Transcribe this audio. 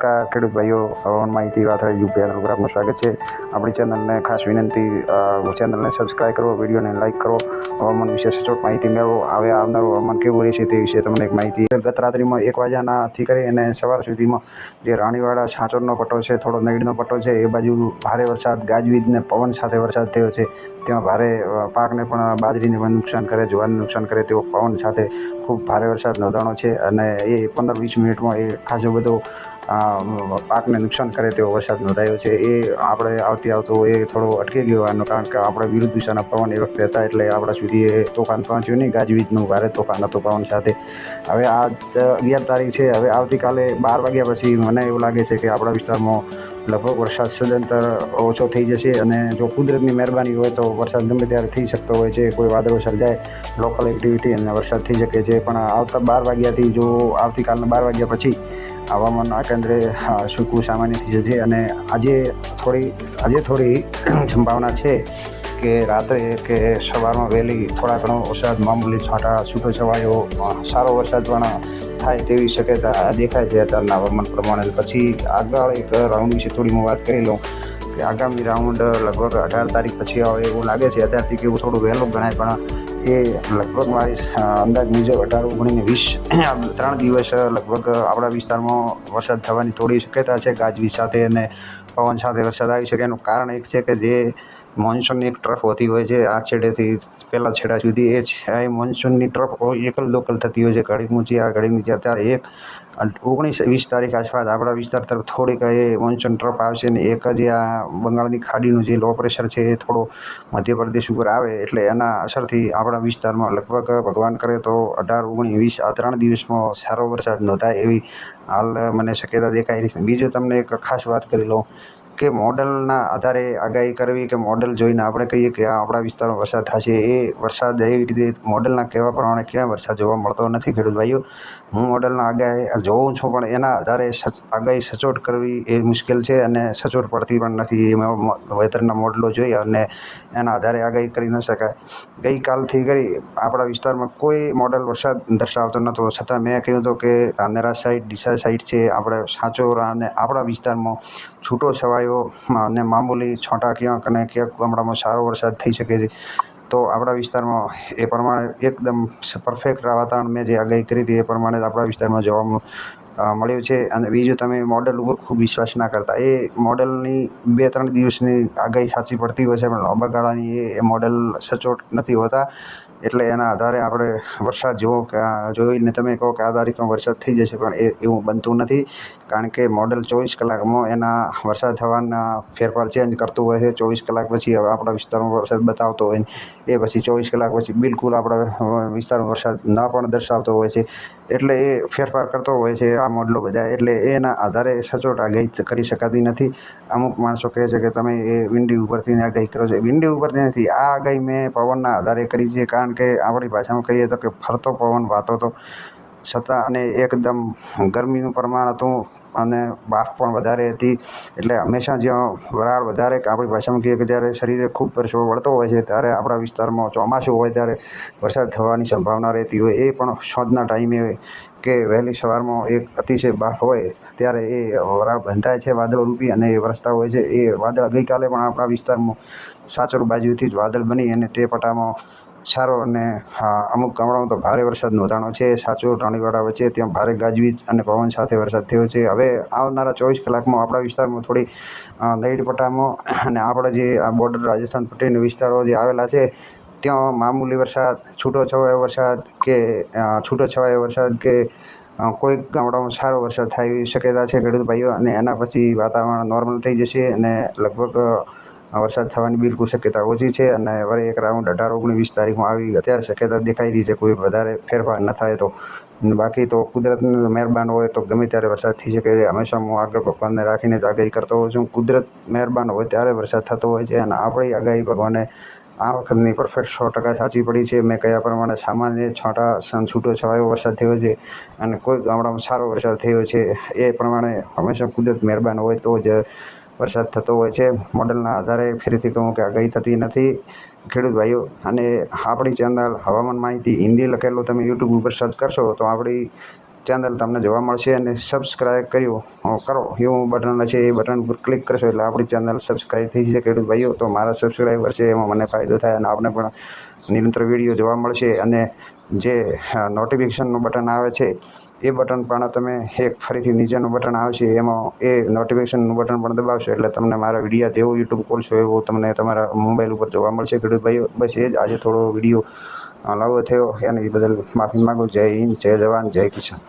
ખેડૂત ભાઈઓ, હવામાન માહિતી વાર્તા યુટ્યુબ ચેનલ પર આપનું સ્વાગત છે। આપણી ચેનલને ખાસ વિનંતી, ચેનલને સબસ્ક્રાઈબ કરો, વિડીયોને લાઇક કરો, હવામાન વિશે સચોટ માહિતી મેળવો। હવે આવનારું હવામાન કેવું રહેશે તે વિશે તમને એક માહિતી। ગત રાત્રિમાં 1 વાગ્યાથી કરી અને સવાર સુધીમાં જે રાણીવાડા સાંચોરનો પટ્ટો છે, થોડો નૈડનો પટ્ટો છે, એ બાજુ ભારે વરસાદ, ગાજવીજ ને પવન સાથે વરસાદ થયો છે। ત્યાં ભારે પાકને પણ, બાજરીને પણ નુકસાન કરે, જુવારને નુકસાન કરે તેવો પવન સાથે ખૂબ ભારે વરસાદ નોંધાણો છે અને એ 15-20 મિનિટમાં એ ખાસો બધો પાકને નુકસાન કરે તેવો વરસાદ નોંધાયો છે। એ આપણે આવતો એ થોડો અટકી ગયો એનું કારણ કે આપણે વિરુદ્ધ દિશાના પવન એ વખતે હતા, એટલે આપણા સુધી એ તોફાન પહોંચ્યું નહીં। ગાજવીજનું ભારે તોફાન હતું પવન સાથે। હવે આ 11 તારીખ છે। હવે આવતીકાલે 12 વાગ્યા પછી મને એવું લાગે છે કે આપણા વિસ્તારમાં લગભગ વરસાદ સદંતર ઓછો થઈ જશે અને જો કુદરતની મહેરબાની હોય તો વરસાદ ગમે ત્યારે થઈ શકતો હોય છે। કોઈ વાદળો સર્જાય, લોકલ એક્ટિવિટી અને વરસાદ થઈ શકે છે, પણ આવતા 12 વાગ્યાથી જો આવતીકાલના 12 વાગ્યા પછી હવામાન કેન્દ્રે સૂકવું સામાન્ય થઈ જશે અને આજે થોડી સંભાવના છે કે રાત્રે કે સવારમાં વહેલી થોડા ઘણો વરસાદ, મામૂલી છાંટા, છૂટો છવાયો સારો વરસાદ પણ થાય તેવી શક્યતા દેખાય છે અત્યારના હવામાન પ્રમાણે। પછી આગળ એક રાઉન્ડ વિશે થોડી હું વાત કરી લઉં કે આગામી રાઉન્ડ લગભગ 18 તારીખ પછી આવે એવું લાગે છે। અત્યારથી કે એવું થોડું વહેલું ગણાય, પણ એ લગભગ મારી અંદાજ મુજબ 18, 19, 20 3 દિવસ લગભગ આપણા વિસ્તારમાં વરસાદ થવાની થોડી શક્યતા છે, ગાજવીજ સાથે અને પવન સાથે વરસાદ આવી શકે। એનું કારણ એક છે કે જે મોન્સૂનની એક ટ્રફ હોતી હોય છે આ છેડેથી પહેલા છેડા સુધી, એ મોન્સૂનની ટ્રફ એકલ દોકલ થતી હોય છે, ઘડીક ઊંચી આ ઘડીક નીચે। અત્યારે 19-20 તારીખ આસપાસ આપણા વિસ્તાર તરફ થોડીક એ મોન્સૂન ટ્રફ આવશે ને એક જે આ બંગાળની ખાડીનું જે લો પ્રેશર છે એ થોડો મધ્યપ્રદેશ ઉપર આવે એટલે એના અસરથી આપણા વિસ્તારમાં લગભગ ભગવાન કરે તો 18, 19, 20 આ 3 દિવસમાં સારો વરસાદ નોંધાય એવી હાલ મને શક્યતા દેખાઈ રહી છે। બીજું તમને એક ખાસ વાત કરી લઉં કે મોડલના આધારે આગાહી કરવી કે મોડલ જોઈને આપણે કહીએ કે આપણા વિસ્તારમાં વરસાદ થશે, એ વરસાદ એવી રીતે મોડલના કહેવા પ્રમાણે ક્યાંય વરસાદ જોવા મળતો નથી ખેડૂત ભાઈઓ। હું મોડલના આગાહી જોઉં છું, પણ એના આધારે આગાહી સચોટ કરવી એ મુશ્કેલ છે અને સચોટ પડતી પણ નથી। એ વેધરના મોડલો જોઈ અને એના આધારે આગાહી કરી ન શકાય। ગઈકાલથી કરી આપણા વિસ્તારમાં કોઈ મોડલ વરસાદ દર્શાવતો નહોતો, છતાં મેં કહ્યું હતું કે ધાનેરા સાઈડ, ડીસા સાઈડ છે, આપણે સાંચોર અને આપણા વિસ્તારમાં છૂટો છવાયો અને મામૂલી છાંટા ક્યાંક અને ક્યાંક ગામડામાં સારો વરસાદ થઈ શકે છે। તો આપણા વિસ્તારમાં એ પ્રમાણે એકદમ પરફેક્ટ વાતાવરણ મેં જે આગાહી કરી હતી એ પ્રમાણે આપણા વિસ્તારમાં જોવા મળ્યું છે। અને બીજું, તમે મોડલ ઉપર ખૂબ વિશ્વાસ ના કરતા। એ મોડલની 2-3 દિવસની આગાહી સાચી પડતી હોય છે, પણ લાંબા ગાળાની એ મોડલ સચોટ નથી હોતા, એટલે એના આધારે આપણે વરસાદ જોઈને તમે કહો કે આ તારીખમાં વરસાદ થઈ જશે, પણ એવું બનતું નથી, કારણ કે મોડલ 24 કલાકમાં એના વરસાદ થવાના ફેરફાર ચેન્જ કરતું હોય છે। 24 કલાક પછી હવે આપણા વિસ્તારમાં વરસાદ બતાવતો હોય એ પછી 24 કલાક પછી બિલકુલ આપણા વિસ્તારમાં વરસાદ ના પણ દર્શાવતો હોય છે, એટલે એ ફેરફાર કરતો હોય છે આ મોડલો બધા, એટલે એના આધારે સચોટ આગાહી કરી શકાતી નથી। અમુક માણસો કહે છે કે તમે એ વિંડી ઉપરથી આગાહી કરો છો, વિંડી ઉપરથી નથી, આ આગાહી મેં પવનના આધારે કરી છે, કારણ કે આપણી ભાષામાં કહીએ તો કે ફરતો પવન વાતો હતો છતાં અને એકદમ ગરમીનું પ્રમાણ હતું અને બાફ પણ વધારે હતી, એટલે હંમેશા જ્યાં વરાળ વધારે કે આપણી ભાષામાં કહીએ કે જ્યારે શરીરે ખૂબ પરસેવો વળતો હોય છે ત્યારે આપણા વિસ્તારમાં ચોમાસું હોય ત્યારે વરસાદ થવાની સંભાવના રહેતી હોય। એ પણ સાંજના ટાઈમે કે વહેલી સવારમાં એક અતિશય બાફ હોય ત્યારે એ વરાળ બંધાય છે વાદળરૂપી અને એ વરસતા હોય છે। એ વાદળ ગઈકાલે પણ આપણા વિસ્તારમાં સાંચોર બાજુથી જ વાદળ બની અને તે પટ્ટામાં સારો અને અમુક ગામડામાં તો ભારે વરસાદ નોંધાણો છે। સાંચોર, રાણીવાડા વચ્ચે ત્યાં ભારે ગાજવીજ અને પવન સાથે વરસાદ થયો છે। હવે આવનારા 24 કલાકમાં આપણા વિસ્તારમાં થોડી નૈડ પટ્ટામાં અને આપણે જે આ બોર્ડર રાજસ્થાન પટ્ટીના વિસ્તારો જે આવેલા છે ત્યાં મામૂલી વરસાદ, છૂટો છવાયો વરસાદ કે કોઈક ગામડામાં સારો વરસાદ થાય એવી શક્યતા છે ખેડૂત ભાઈઓ, અને એના પછી વાતાવરણ નોર્મલ થઈ જશે અને લગભગ વરસાદ થવાની બિલકુલ શક્યતા ઓછી છે। અને વળી એક રાઉન્ડ 18, 19, 20 તારીખમાં આવી અત્યારે શક્યતા દેખાઈ રહી છે, કોઈ વધારે ફેરફાર ન થાય તો। બાકી તો કુદરતની મહેરબાન હોય તો ગમે ત્યારે વરસાદ થઈ શકે છે। હંમેશા હું આગળ ભગવાનને રાખીને જ આગાહી કરતો હોઉં છું। કુદરત મહેરબાન હોય ત્યારે વરસાદ થતો હોય છે અને આપણી આગાહી ભગવાને આ વખતની પરફેક્ટ 100% સાચી પડી છે। મેં કહ્યા પ્રમાણે સામાન્ય છાંટા, છૂટો છવાયો વરસાદ થયો છે અને કોઈ ગામડામાં સારો વરસાદ થયો છે। એ પ્રમાણે હંમેશા કુદરત મહેરબાન હોય તો જ વરસાદ થતો હોય છે। મોડલના આધારે ફરીથી કહું કે આગાહી થતી નથી ખેડૂત ભાઈઓ। અને આપણી ચેનલ હવામાન માહિતી હિન્દી લખેલું તમે યુટ્યુબ ઉપર સર્ચ કરશો તો આપણી ચેનલ તમને જોવા મળશે અને સબસ્ક્રાઈબ કરો એવું બટન છે, એ બટન પર ક્લિક કરશો એટલે આપણી ચેનલ સબસ્ક્રાઈબ થઈ જશે ખેડૂત ભાઈઓ. તો મારા સબસ્ક્રાઈબર છે એમાં મને ફાયદો થાય અને આપણે પણ નિરંતર વિડીયો જોવા મળશે. અને જે નોટિફિકેશનનું બટન આવે છે એ બટન પણ તમે એક ફરીથી નીચેનું બટન આવશે એમાં એ નોટિફિકેશનનું બટન પણ દબાવશો એટલે તમને મારા વિડીયો જેવું યુટ્યુબ ખોલશો એવું તમને તમારા મોબાઈલ ઉપર જોવા મળશે ખેડૂત ભાઈઓ. બસ એ જ આજે થોડો વિડીયો લાંબો થયો એની બદલ માફી માગું. જય હિન્દ, જય જવાન, જય કિસાન.